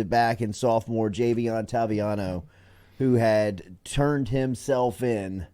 back in sophomore Javien Toviano, who had turned himself in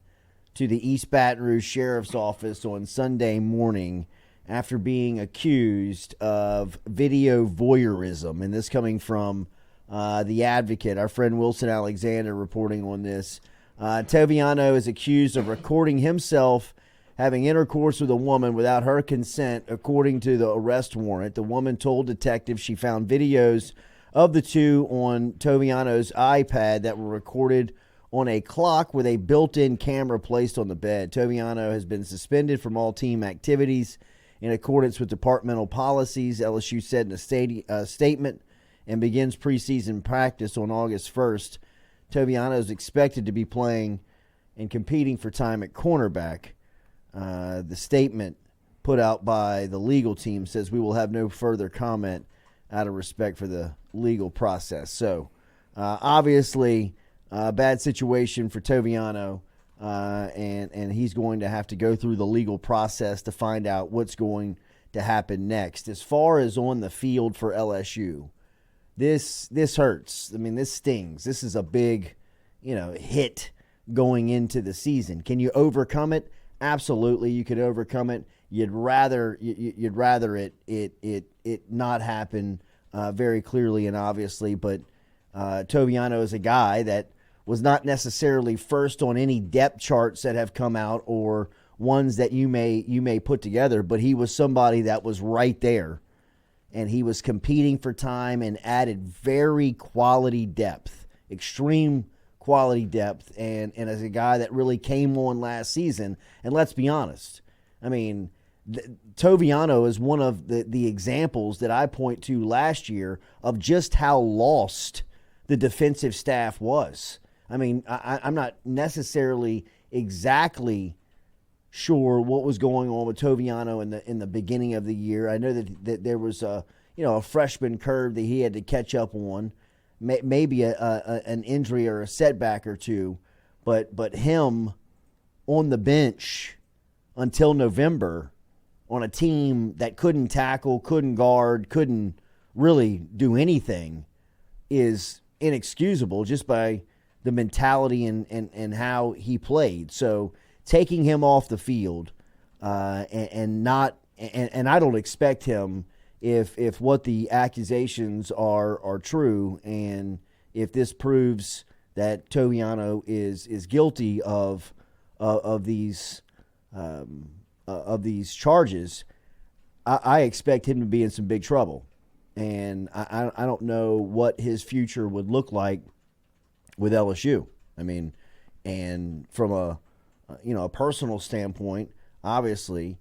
to the East Baton Rouge Sheriff's Office on Sunday morning after being accused of video voyeurism. And this coming from The Advocate, our friend Wilson Alexander reporting on this. Toviano is accused of recording himself having intercourse with a woman without her consent, according to the arrest warrant. The woman told detectives she found videos of the two on Toviano's iPad that were recorded on a clock with a built-in camera placed on the bed. Toviano has been suspended from all team activities in accordance with departmental policies, LSU said in a statement, and begins preseason practice on August 1st. Toviano is expected to be playing and competing for time at cornerback. The statement put out by the legal team says, "We will have no further comment out of respect for the legal process." So, obviously, bad situation for Toviano, and he's going to have to go through the legal process to find out what's going to happen next. As far as on the field for LSU, this hurts. I mean, this stings. This is a big, hit going into the season. Can you overcome it? Absolutely, you could overcome it. You'd rather it not happen very clearly and obviously, but Toviano is a guy that was not necessarily first on any depth charts that have come out or ones that you may put together, but he was somebody that was right there, and he was competing for time and added very quality depth, extreme quality depth, and as a guy that really came on last season. And let's be honest, I mean, Toviano is one of the examples that I point to last year of just how lost the defensive staff was. I mean, I'm not necessarily exactly sure what was going on with Toviano in the beginning of the year. I know that there was a freshman curve that he had to catch up on, maybe an injury or a setback or two, but him on the bench until November on a team that couldn't tackle, couldn't guard, couldn't really do anything is inexcusable just by the mentality and how he played. So taking him off the field and I don't expect him, if what the accusations are true, and if this proves that Toviano is guilty of these charges, I expect him to be in some big trouble. And I don't know what his future would look like with LSU. I mean, and from a personal standpoint, obviously,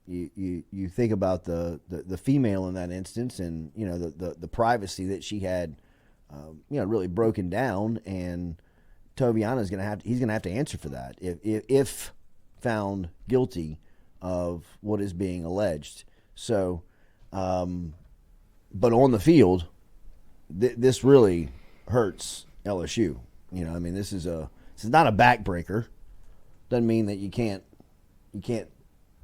you think about the female in that instance, and the privacy that she had, really broken down, and Toviano's he's gonna have to answer for that if found guilty of what is being alleged. So, but on the field, this really hurts LSU. I mean, this is not a backbreaker. Doesn't mean that you can't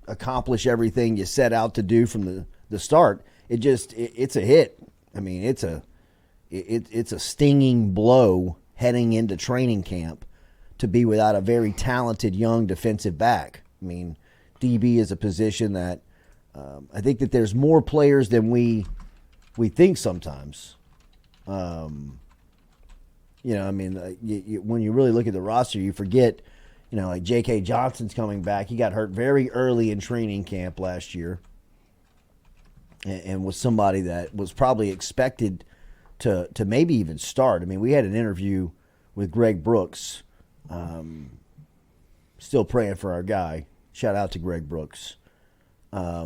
accomplish everything you set out to do from the start. It's a hit. I mean, it's a stinging blow heading into training camp to be without a very talented young defensive back. I mean, DB is a position that I think that there's more players than we think sometimes. I mean, when you really look at the roster, you forget, like J.K. Johnson's coming back. He got hurt very early in training camp last year, and was somebody that was probably expected to maybe even start. I mean, we had an interview with Greg Brooks. Still praying for our guy. Shout out to Greg Brooks. But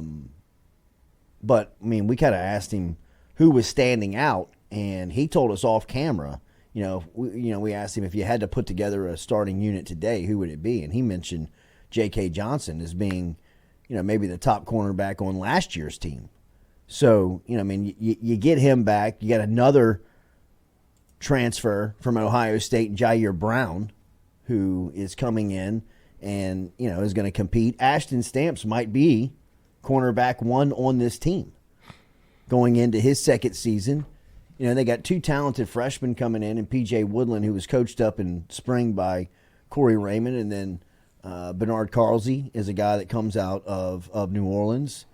I mean, we kind of asked him who was standing out, and he told us off camera. We asked him, if you had to put together a starting unit today, who would it be? And he mentioned J.K. Johnson as being, maybe the top cornerback on last year's team. So, I mean, you get him back. You got another transfer from Ohio State, Jair Brown, who is coming in and, is going to compete. Ashton Stamps might be cornerback one on this team going into his second season. they got two talented freshmen coming in, and P.J. Woodland, who was coached up in spring by Corey Raymond, and then Bernard Carlsey is a guy that comes out of New Orleans.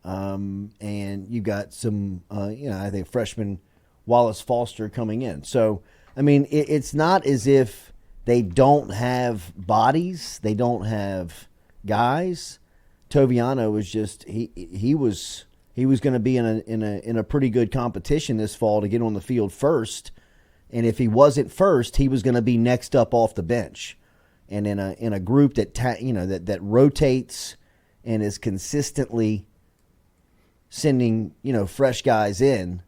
And you've got some, I think freshman Wallace Foster coming in. So, I mean, it's not as if they don't have bodies, they don't have guys. Toviano was just he was going to be in a pretty good competition this fall to get on the field first, and if he wasn't first, he was going to be next up off the bench, and in a group that rotates and is consistently sending fresh guys in.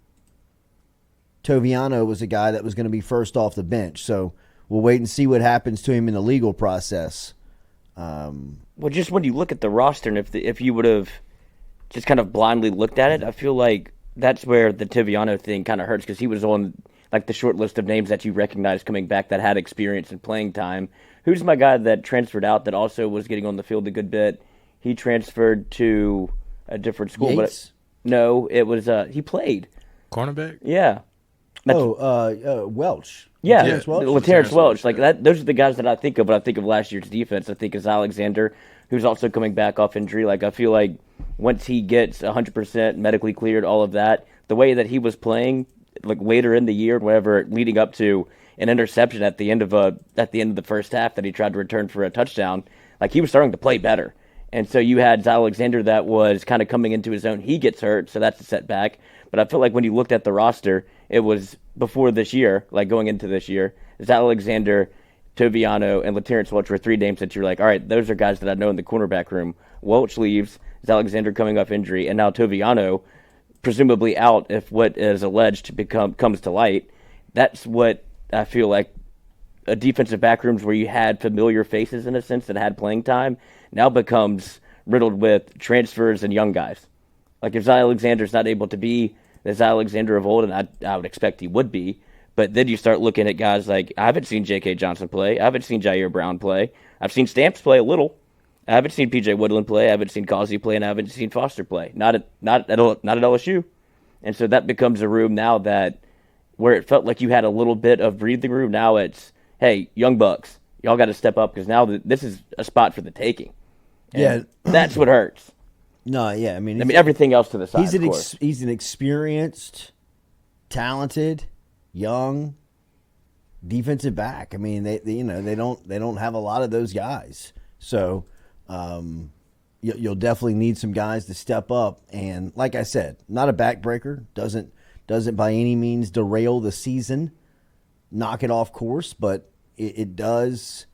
Toviano was a guy that was going to be first off the bench, so we'll wait and see what happens to him in the legal process. Well, just when you look at the roster, and if you would have just kind of blindly looked at it, I feel like that's where the Toviano thing kind of hurts, because he was on like the short list of names that you recognize coming back that had experience and playing time. Who's my guy that transferred out that also was getting on the field a good bit? He transferred to a different school, Yates? but no, it was he played Cornerback? Yeah. Welch. Yeah, Terrence Welch. Like that, those are the guys that I think of when I think of last year's defense. I think of Alexander, who's also coming back off injury. Like I feel like once he gets 100% medically cleared, all of that, the way that he was playing, like later in the year, whatever, leading up to an interception at the end of the first half that he tried to return for a touchdown, like he was starting to play better. And so you had Alexander that was kind of coming into his own. He gets hurt, so that's a setback. But I feel like when you looked at the roster, it was before this year, like going into this year, it's Alexander, Toviano, and LaTerrence Welch were three names that you're like, all right, those are guys that I know in the cornerback room. Welch leaves, is Alexander coming off injury, and now Toviano, presumably out if what is alleged comes to light. That's what I feel like a defensive back rooms where you had familiar faces in a sense that had playing time now becomes riddled with transfers and young guys. Like if Alexander's not able to be the Alexander of old, and I would expect he would be, but then you start looking at guys like, I haven't seen J.K. Johnson play, I haven't seen Jair Brown play, I've seen Stamps play a little, I haven't seen P.J. Woodland play, I haven't seen Causey play, and I haven't seen Foster play. Not at LSU. And so that becomes a room now that where it felt like you had a little bit of breathing room, now it's, hey, young bucks, y'all got to step up because now this is a spot for the taking. And that's what hurts. No, yeah, I mean everything else to the side. He's an experienced, talented, young defensive back. I mean, they don't have a lot of those guys. So you'll definitely need some guys to step up. And like I said, not a backbreaker. Doesn't by any means derail the season, knock it off course, but it does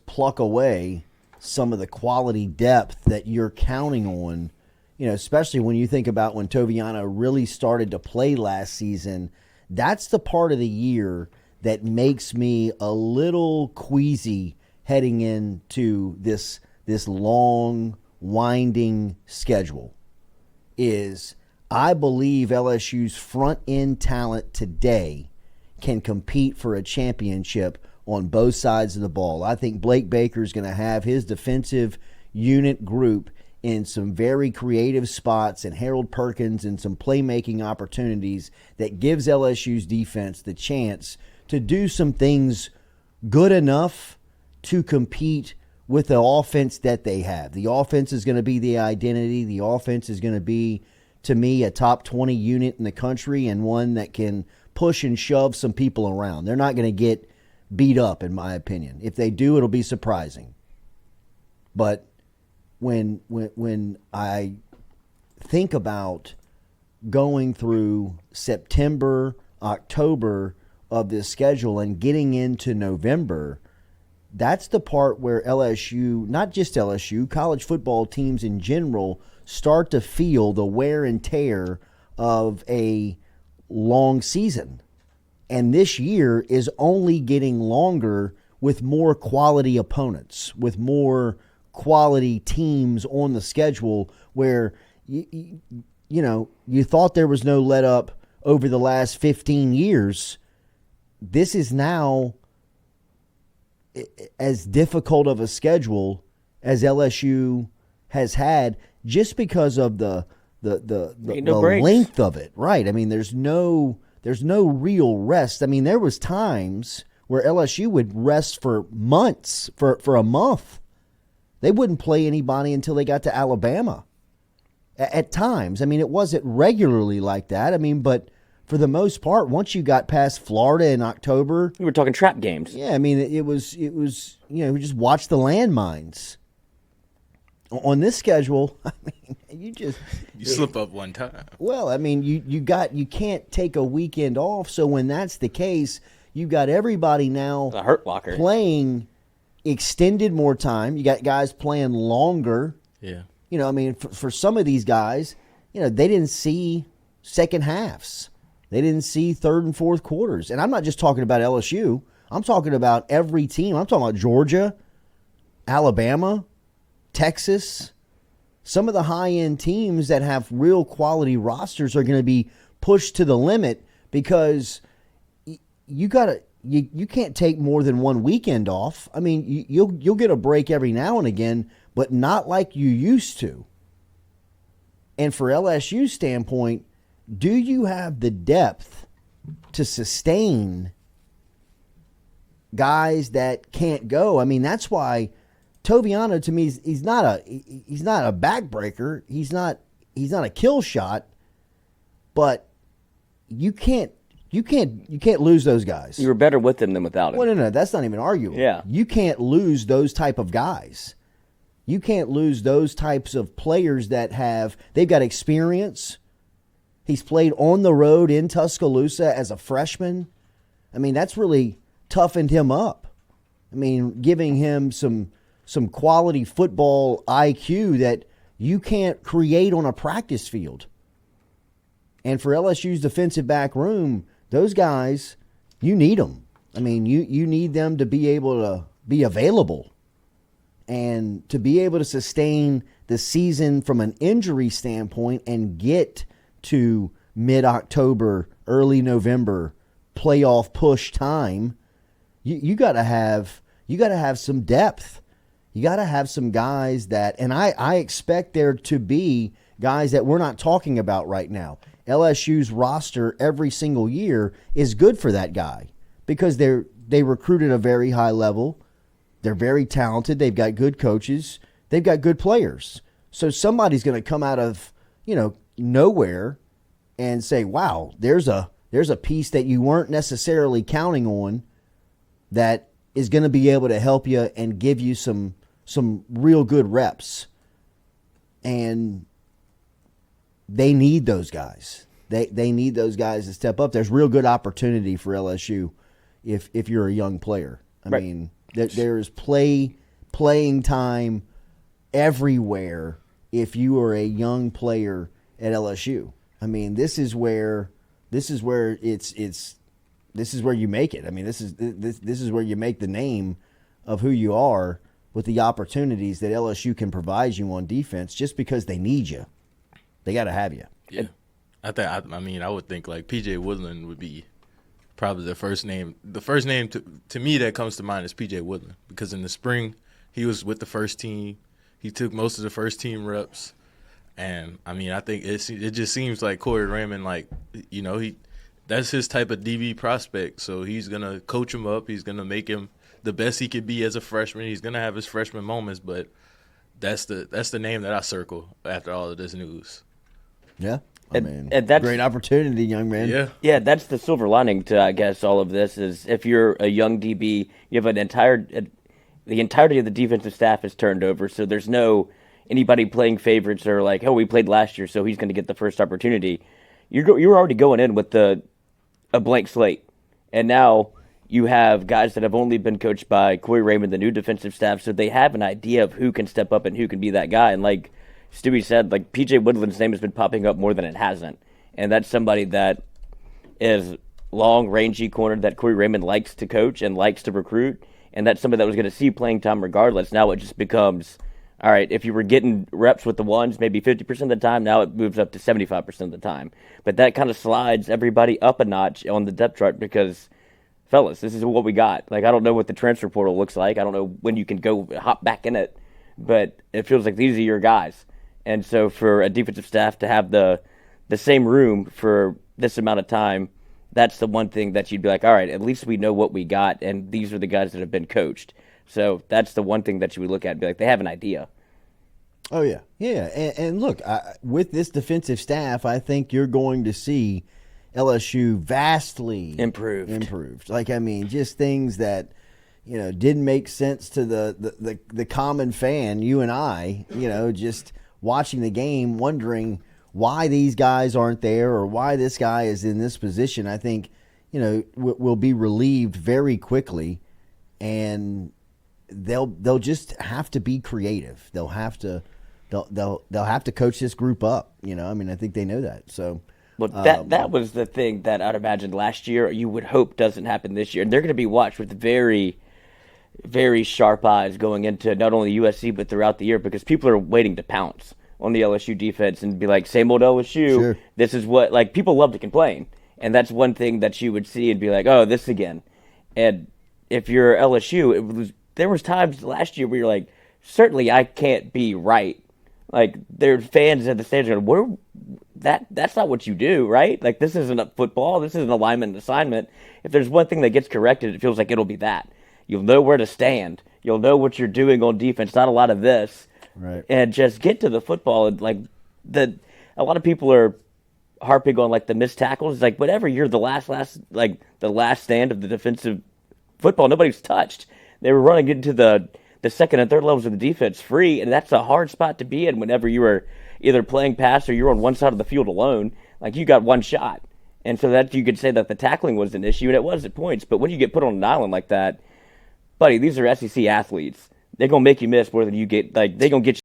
pluck away some of the quality depth that you're counting on, especially when you think about when Toviano really started to play last season. That's the part of the year that makes me a little queasy heading into this long, winding schedule. Is I believe LSU's front-end talent today can compete for a championship on both sides of the ball. I think Blake Baker's going to have his defensive unit group in some very creative spots, and Harold Perkins in some playmaking opportunities that gives LSU's defense the chance to do some things good enough to compete with the offense that they have. The offense is going to be the identity. The offense is going to be, to me, a top 20 unit in the country and one that can push and shove some people around. They're not going to get beat up, in my opinion. If they do, it'll be surprising. But when I think about going through September, October of this schedule and getting into November, that's the part where LSU, not just LSU, college football teams in general, start to feel the wear and tear of a long season. And this year is only getting longer with more quality opponents, with more quality teams on the schedule, where you thought there was no let up over the last 15 years. This is now as difficult of a schedule as LSU has had, just because of the breaks. length of it, right? I mean, there's no real rest. I mean, there was times where LSU would rest for months, for a month. They wouldn't play anybody until they got to Alabama. At times, I mean, it wasn't regularly like that. I mean, but for the most part, once you got past Florida in October, we were talking trap games. Yeah, I mean, it was we just watch the landmines. On this schedule, I mean, you slip up one time. Well, I mean, you can't take a weekend off. So when that's the case, you've got everybody now a hurt locker playing extended more time. You got guys playing longer. Yeah. I mean, for some of these guys, they didn't see second halves. They didn't see third and fourth quarters. And I'm not just talking about LSU. I'm talking about every team. I'm talking about Georgia, Alabama, Texas. Some of the high-end teams that have real quality rosters are going to be pushed to the limit because you can't take more than one weekend off. I mean, you'll get a break every now and again, but not like you used to. And for LSU's standpoint, do you have the depth to sustain guys that can't go? I mean, that's why Toviano, to me, he's not a backbreaker. He's not a kill shot, but you can't lose those guys. You were better with them than without him. Well, no, that's not even arguable. Yeah. You can't lose those type of guys. You can't lose those types of players they've got experience. He's played on the road in Tuscaloosa as a freshman. I mean, that's really toughened him up. I mean, giving him some quality football IQ that you can't create on a practice field. And for LSU's defensive back room, those guys, you need them. I mean, you need them to be able to be available and to be able to sustain the season from an injury standpoint and get to mid-October, early November playoff push time. You got to have some depth. You got to have some guys that, and I expect there to be guys that we're not talking about right now. LSU's roster every single year is good for that guy because they recruit at a very high level. They're very talented. They've got good coaches. They've got good players. So somebody's going to come out of, nowhere and say, wow, there's a piece that you weren't necessarily counting on that is going to be able to help you and give you some real good reps. And they need those guys. They need those guys to step up. There's real good opportunity for LSU if you're a young player. I mean, there's playing time everywhere if you are a young player at LSU. I mean, this is where you make it. I mean, this is where you make the name of who you are with the opportunities that LSU can provide you on defense just because they need you. They got to have you. Yeah. I would think like PJ Woodland would be probably the first name. The first name to me that comes to mind is PJ Woodland because in the spring he was with the first team. He took most of the first team reps. And, I mean, I think it just seems like Corey Raymond, that's his type of DB prospect. So he's going to coach him up. He's going to make him the best he could be as a freshman. He's going to have his freshman moments, but that's the name that I circle after all of this news. Yeah. And that's great opportunity, young man. Yeah, that's the silver lining to, I guess, all of this is if you're a young DB, you have the entirety of the defensive staff is turned over, so there's no anybody playing favorites or like, oh, we played last year, so he's going to get the first opportunity. You're already going in with a blank slate, and now you have guys that have only been coached by Corey Raymond, the new defensive staff, so they have an idea of who can step up and who can be that guy. And like Stewie said, like PJ Woodland's name has been popping up more than it hasn't, and that's somebody that is long, rangy corner that Corey Raymond likes to coach and likes to recruit, and that's somebody that was going to see playing time regardless. Now it just becomes, all right, if you were getting reps with the ones maybe 50% of the time, now it moves up to 75% of the time. But that kind of slides everybody up a notch on the depth chart because, fellas, this is what we got. Like, I don't know what the transfer portal looks like. I don't know when you can go hop back in it. But it feels like these are your guys. And so for a defensive staff to have the same room for this amount of time, that's the one thing that you'd be like, all right, at least we know what we got, and these are the guys that have been coached. So that's the one thing that you would look at and be like, they have an idea. Oh, yeah. Yeah. And look, with this defensive staff, I think you're going to see LSU vastly improved. Like, I mean, just things that, didn't make sense to the common fan, you and I, just watching the game, wondering why these guys aren't there or why this guy is in this position. I think, will be relieved very quickly, and they'll just have to be creative. They'll have to coach this group up. I think they know that. So, well, that was the thing that I'd imagine last year. You would hope doesn't happen this year, and they're going to be watched with very, very sharp eyes going into not only USC but throughout the year, because people are waiting to pounce on the LSU defense and be like, same old LSU. Sure. This is what, like, people love to complain, and that's one thing that you would see and be like, oh, this again. And if you're LSU, there was times last year where you're like, certainly I can't be right. Like, there's fans at the stage going, that's not what you do, right? Like, this isn't a football. This isn't alignment and assignment. If there's one thing that gets corrected, it feels like it'll be that. You'll know where to stand. You'll know what you're doing on defense. Not a lot of this. Right. And just get to the football. And, like, a lot of people are harping on, like, the missed tackles. It's like, whatever, you're the last stand of the defensive football. Nobody's touched. They were running into the second and third levels of the defense free, and that's a hard spot to be in whenever you are either playing pass or you're on one side of the field alone. Like, you got one shot. And so that you could say that the tackling was an issue, and it was at points. But when you get put on an island like that, buddy, these are SEC athletes. They're going to make you miss more than you get. Like, they're going to get you